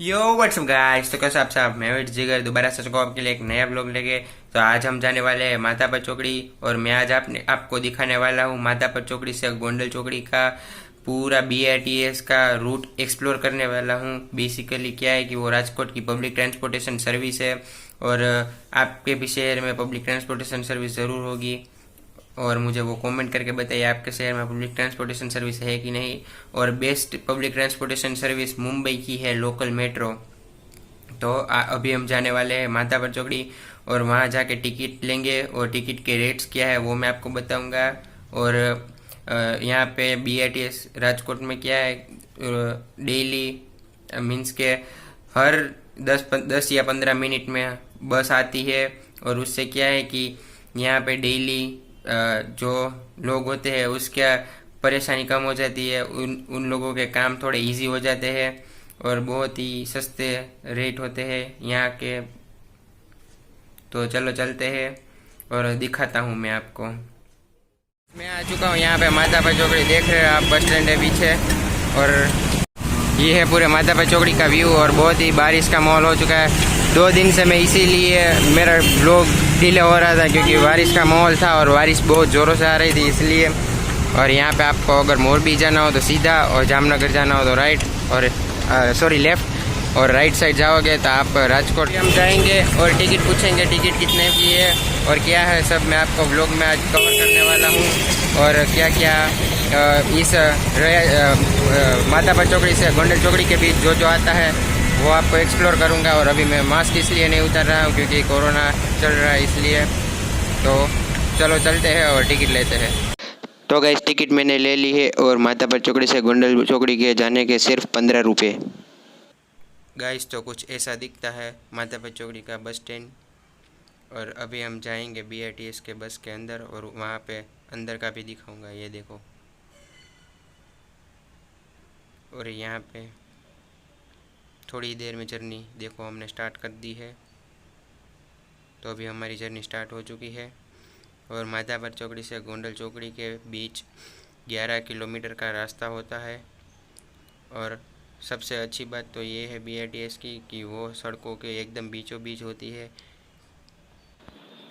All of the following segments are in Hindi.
यो व्हाट्सअप गाइस, तो कैसे आप सब। मैं वेट जिगर दोबारा से को आपके लिए एक नया ब्लॉग लेके। तो आज हम जाने वाले हैं माधापर चौकड़ी, और मैं आज आपको दिखाने वाला हूँ माधापर चौकड़ी से गोंडल चौकड़ी का पूरा BRTS का रूट एक्सप्लोर करने वाला हूँ। बेसिकली क्या है कि वो राजकोट की पब्लिक ट्रांसपोर्टेशन सर्विस है, और आपके भी शहर में पब्लिक ट्रांसपोर्टेशन सर्विस ज़रूर होगी। और मुझे वो कमेंट करके बताइए आपके शहर में पब्लिक ट्रांसपोर्टेशन सर्विस है कि नहीं। और best public transportation service Mumbai की है, लोकल मेट्रो। तो अभी हम जाने वाले हैं माधापर चौकड़ी, और वहाँ जाके टिकट लेंगे, और टिकट के रेट्स क्या है वो मैं आपको बताऊंगा। और यहाँ पे BRTS राजकोट में क्या है, डेली मीन्स के हर 10 या 15 मिनट में बस आती है। और उससे क्या है कि यहाँ पे डेली जो लोग होते हैं उसका परेशानी कम हो जाती है, उन उन लोगों के काम थोड़े इजी हो जाते हैं, और बहुत ही सस्ते रेट होते हैं यहाँ के। तो चलो चलते हैं और दिखाता हूँ मैं आपको। मैं आ चुका हूँ यहाँ पे माधापर चौकड़ी, देख रहे हो आप, बस स्टैंड है पीछे। और ये है पूरे माधापर चौकड़ी का व्यू, और बहुत ही बारिश का माहौल हो चुका है। 2 दिन से मैं इसीलिए मेरा ब्लॉग डिले हो रहा था, क्योंकि बारिश का माहौल था और बारिश बहुत ज़ोरों से आ रही थी इसलिए। और यहाँ पे आपको अगर मोरबी जाना हो तो सीधा, और जामनगर जाना हो तो राइट, और सॉरी लेफ़्ट। और राइट साइड जाओगे तो आप राजकोट हम जाएंगे, और टिकट पूछेंगे टिकट कितने की है और क्या है, सब मैं आपको ब्लॉग में आज कवर करने वाला हूँ। और क्या क्या इस माधापर चौकड़ी से गोंडल चौकड़ी के बीच जो जो आता है वो आपको एक्सप्लोर करूँगा। और अभी मैं मास्क इसलिए नहीं उतार रहा हूँ क्योंकि कोरोना चल रहा है इसलिए। तो चलो चलते हैं और टिकट लेते हैं। तो गाइस, टिकट मैंने ले ली है, और माधापर चौकड़ी से गोंडल चौकड़ी के जाने के सिर्फ 15 रुपये। गाइस, तो कुछ ऐसा दिखता है माधापर चौकड़ी का बस स्टैंड। और अभी हम जाएंगे BRTS के बस के अंदर, और वहाँ पे अंदर का भी दिखाऊंगा, ये देखो। और यहाँ पे थोड़ी देर में जर्नी देखो हमने स्टार्ट कर दी है। तो अभी हमारी जर्नी स्टार्ट हो चुकी है, और माधापर चौकड़ी से गोंडल चौकड़ी के बीच 11 किलोमीटर का रास्ता होता है। और सबसे अच्छी बात तो ये है BRTS की कि वो सड़कों के एकदम बीचों बीच होती है।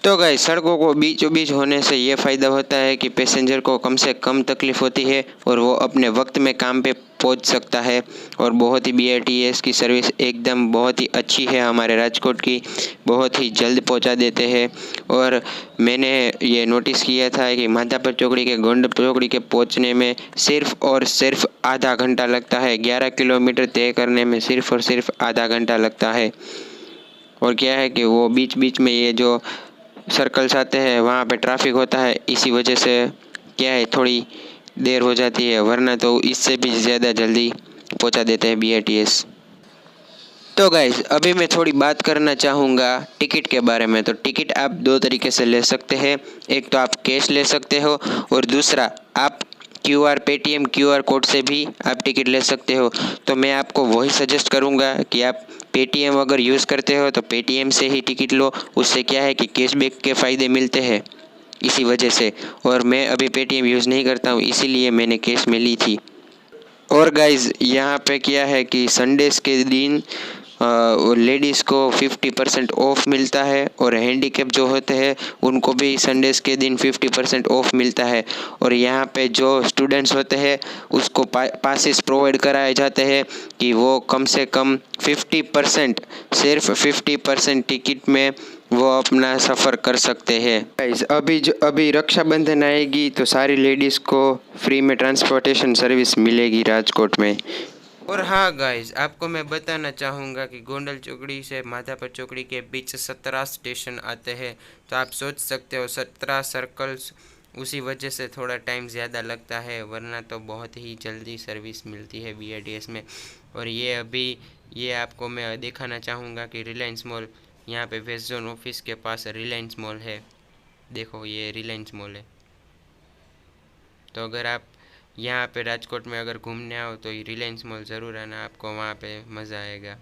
तो गाइस, सड़कों को बीचों बीच होने से ये फ़ायदा होता है कि पैसेंजर को कम से कम तकलीफ़ होती है, और वो अपने वक्त में काम पे पहुंच सकता है। और बहुत ही BRTS की सर्विस एकदम बहुत ही अच्छी है हमारे राजकोट की, बहुत ही जल्द पहुंचा देते हैं। और मैंने ये नोटिस किया था कि माधापर चौकड़ी के गोंडल चौकड़ी के पहुंचने में सिर्फ और सिर्फ आधा घंटा लगता है। 11 किलोमीटर तय करने में सिर्फ और सिर्फ आधा घंटा लगता है। और क्या है कि वो बीच बीच में ये जो सर्कल्स आते हैं वहाँ पे ट्रैफिक होता है, इसी वजह से क्या है थोड़ी देर हो जाती है, वरना तो इससे भी ज़्यादा जल्दी पहुँचा देते हैं BRTS। तो गाइस, अभी मैं थोड़ी बात करना चाहूँगा टिकट के बारे में। तो टिकट आप 2 तरीके से ले सकते हैं, एक तो आप कैश ले सकते हो, और दूसरा आप पेटीएम QR कोड से भी आप टिकट ले सकते हो। तो मैं आपको वही सजेस्ट करूँगा कि आप पेटीएम अगर यूज़ करते हो तो पेटीएम से ही टिकट लो, उससे क्या है कि कैशबैक के फ़ायदे मिलते हैं इसी वजह से। और मैं अभी पेटीएम यूज़ नहीं करता हूँ, इसीलिए मैंने कैश में ली थी। और गाइज़, यहाँ पे क्या है कि संडेज़ के दिन लेडीज़ को 50% ऑफ मिलता है, और हैंडीकैप जो होते हैं उनको भी संडेज़ के दिन 50% ऑफ मिलता है। और यहाँ पे जो स्टूडेंट्स होते हैं उसको पासेस प्रोवाइड कराए जाते हैं कि वो कम से कम 50%, सिर्फ 50% टिकट में वो अपना सफ़र कर सकते हैं। गाइस, अभी रक्षाबंधन आएगी तो सारी लेडीज़ को फ्री में ट्रांसपोर्टेशन सर्विस मिलेगी राजकोट में। और हाँ गाइस, आपको मैं बताना चाहूँगा कि गोंडल चौकड़ी से माधापर चौकड़ी के बीच 17 स्टेशन आते हैं। तो आप सोच सकते हो 17 सर्कल्स, उसी वजह से थोड़ा टाइम ज़्यादा लगता है, वरना तो बहुत ही जल्दी सर्विस मिलती है BRTS में। और ये आपको मैं दिखाना चाहूँगा कि रिलायंस मॉल, यहाँ पे वेस्ट जोन ऑफिस के पास रिलायंस मॉल है। देखो, ये रिलायंस मॉल है। तो अगर आप यहाँ पे राजकोट में अगर घूमने आओ तो रिलायंस मॉल ज़रूर आना, आपको वहाँ पे मज़ा आएगा।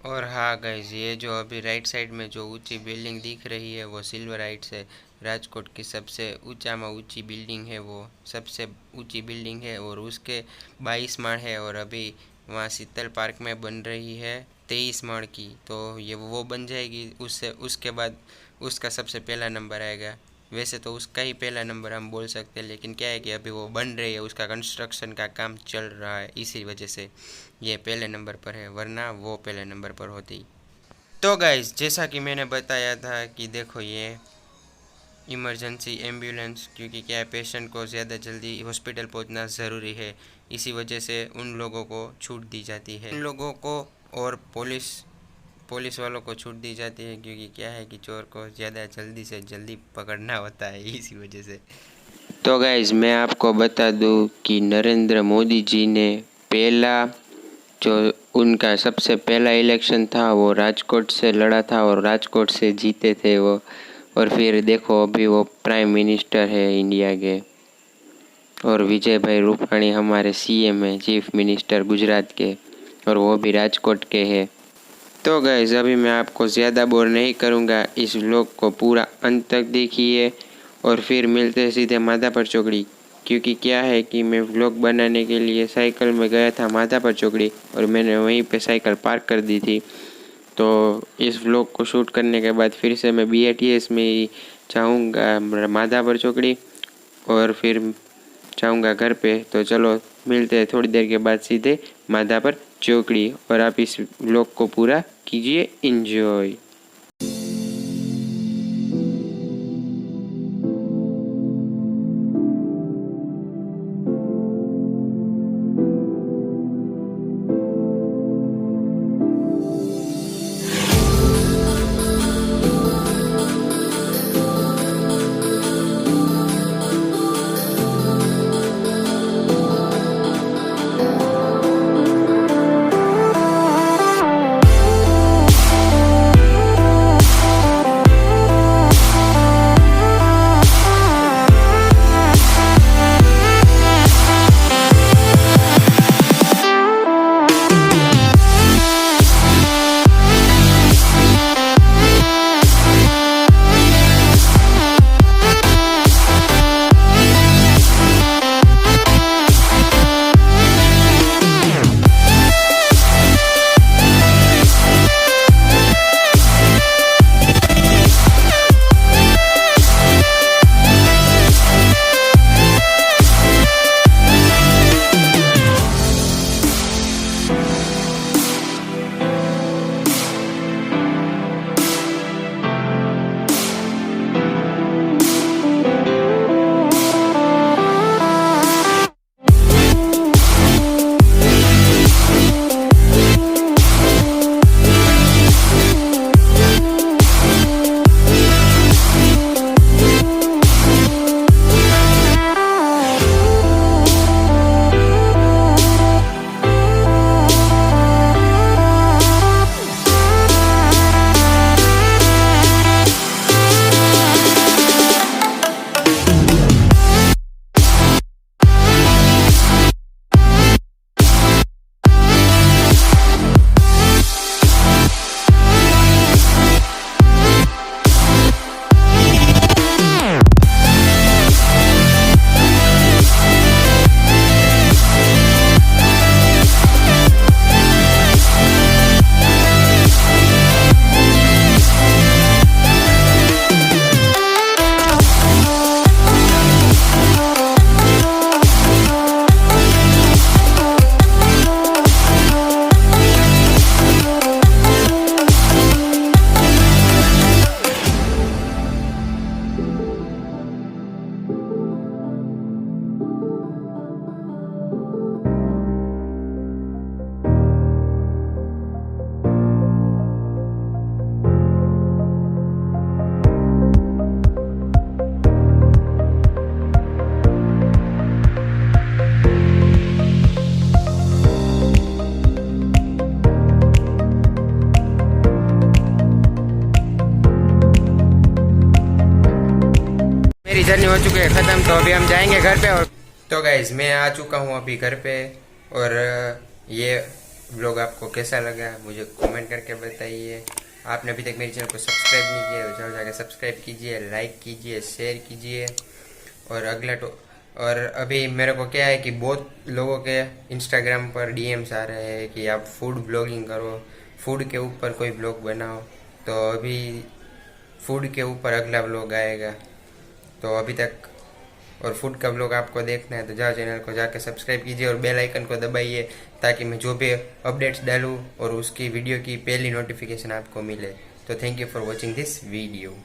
और हाँ गाइज, ये जो अभी राइट साइड में जो ऊंची बिल्डिंग दिख रही है वो सिल्वर हाइट्स है। राजकोट की सबसे ऊंची बिल्डिंग है, वो सबसे ऊंची बिल्डिंग है, और उसके 22 माड़ है। और अभी वहाँ शीतल पार्क में बन रही है 23 माड़ की, तो ये वो बन जाएगी। उसके बाद उसका सबसे पहला नंबर आएगा। वैसे तो उसका ही पहला नंबर हम बोल सकते हैं, लेकिन क्या है कि अभी वो बन रही है, उसका कंस्ट्रक्शन का काम चल रहा है, इसी वजह से ये पहले नंबर पर है, वरना वो पहले नंबर पर होती। तो गाइस, जैसा कि मैंने बताया था कि देखो ये इमरजेंसी एम्बुलेंस, क्योंकि क्या है पेशेंट को ज़्यादा जल्दी हॉस्पिटल पहुंचना ज़रूरी है, इसी वजह से उन लोगों को छूट दी जाती है, उन लोगों को और पुलिस वालों को छूट दी जाती है, क्योंकि क्या है कि चोर को ज़्यादा जल्दी से जल्दी पकड़ना होता है, इसी वजह से। तो गाइज, मैं आपको बता दूं कि नरेंद्र मोदी जी ने पहला जो उनका सबसे पहला इलेक्शन था वो राजकोट से लड़ा था और राजकोट से जीते थे वो। और फिर देखो अभी वो प्राइम मिनिस्टर है इंडिया के, और विजय भाई रूपाणी हमारे सीएम है, चीफ मिनिस्टर गुजरात के, और वो भी राजकोट के हैं। तो गाइस, अभी मैं आपको ज़्यादा बोर नहीं करूँगा, इस व्लॉग को पूरा अंत तक देखिए और फिर मिलते हैं सीधे माधापर चौकड़ी, क्योंकि क्या है कि मैं व्लॉग बनाने के लिए साइकिल में गया था माधापर चौकड़ी और मैंने वहीं पे साइकिल पार्क कर दी थी। तो इस व्लॉग को शूट करने के बाद फिर से मैं BATS में ही जाऊँगा माधापर चौकड़ी और फिर जाऊँगा घर पे। तो चलो मिलते हैं थोड़ी देर के बाद सीधे माधापर चौकड़ी, और आप इस व्लॉग को पूरा कीजिए एंजॉय। मेरी जर्नी हो चुकी है ख़त्म, तो अभी हम जाएंगे घर पे। और तो गाइज, मैं आ चुका हूँ अभी घर पे, और ये व्लॉग आपको कैसा लगा मुझे कमेंट करके बताइए। आपने अभी तक मेरे चैनल को सब्सक्राइब नहीं किया तो चलो जाके सब्सक्राइब कीजिए, लाइक कीजिए, शेयर कीजिए। और और अभी मेरे को क्या है कि बहुत लोगों के इंस्टाग्राम पर डीएम्स आ रहे हैं कि आप फूड ब्लॉगिंग करो, फूड के ऊपर कोई ब्लॉग बनाओ। तो अभी फूड के ऊपर अगला ब्लॉग आएगा। तो अभी तक और फूड का ब्लॉग आपको देखना है तो जाओ चैनल को जाकर सब्सक्राइब कीजिए और बेल आइकन को दबाइए, ताकि मैं जो भी अपडेट्स डालूँ और उसकी वीडियो की पहली नोटिफिकेशन आपको मिले। तो thank you for watching this video.